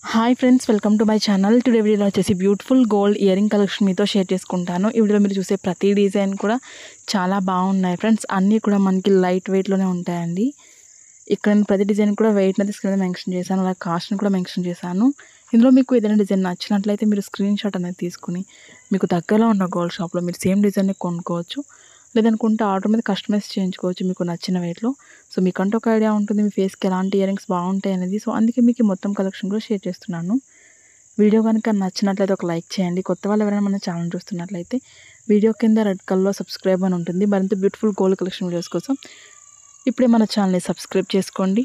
Hi friends, welcome to my channel. Today వీడియోలో వచ్చేసి beautiful gold earring collection మీతో share చేసుకుంటాను. ఈ వీడియోలో మీరు చూసే ప్రతి డిజైన్ కూడా చాలా బాగున్నాయి ఫ్రెండ్స్. అన్నీ కూడా మనకి లైట్ వెయిట్లోనే ఉంటాయండి. ఇక్కడ నేను ప్రతి డిజైన్ కూడా వెయిట్ అనేది స్క్రీన్ మీద మెన్షన్ చేశాను, అలాగే కాస్ట్ని కూడా మెన్షన్ చేశాను. ఇందులో మీకు ఏదైనా డిజైన్ నచ్చినట్లయితే మీరు స్క్రీన్ షాట్ అనేది తీసుకుని మీకు దగ్గరలో ఉన్న గోల్డ్ షాప్లో మీరు సేమ్ డిజైన్ని కొనుక్కోవచ్చు. లేదనుకుంటే ఆర్డర్ మీద కస్టమైజ్ చేయించుకోవచ్చు మీకు నచ్చిన వెయిట్లో. సో మీకంటూ ఒక ఐడియా ఉంటుంది మీ ఫేస్కి ఎలాంటి ఇయరింగ్స్ బాగుంటాయి అనేది. సో అందుకే మీకు మొత్తం కలెక్షన్ కూడా షేర్ చేస్తున్నాను. వీడియో కనుక నచ్చినట్లయితే ఒక లైక్ చేయండి. కొత్త వాళ్ళు ఎవరైనా మన ఛానల్ చూస్తున్నట్లయితే వీడియో కింద రెడ్ కలర్లో సబ్స్క్రైబ్ అని ఉంటుంది. మరింత బ్యూటిఫుల్ గోల్డ్ కలెక్షన్ వీడియోస్ కోసం ఇప్పుడే మన ఛానల్ని సబ్స్క్రైబ్ చేసుకోండి.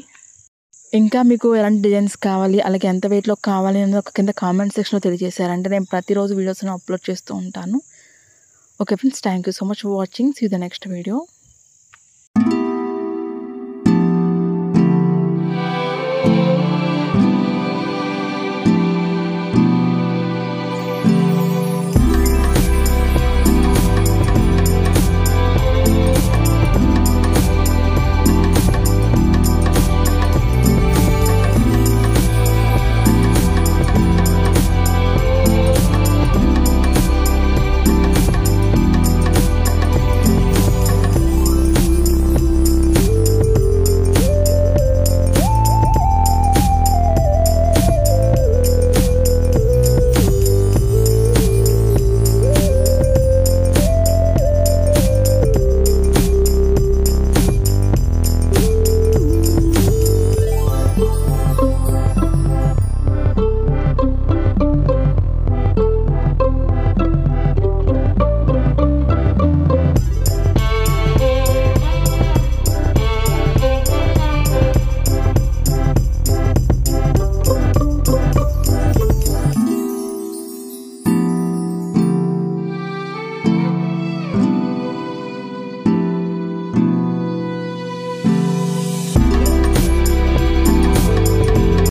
ఇంకా మీకు ఎలాంటి డిజైన్స్ కావాలి, అలాగే ఎంత వెయిట్లో కావాలి అనేది ఒక కింద కామెంట్ సెక్షన్లో తెలియజేశారంటే నేను ప్రతిరోజు వీడియోస్ని అప్లోడ్ చేస్తూ ఉంటాను. Okay friends, thank you so much for watching. See you the next video.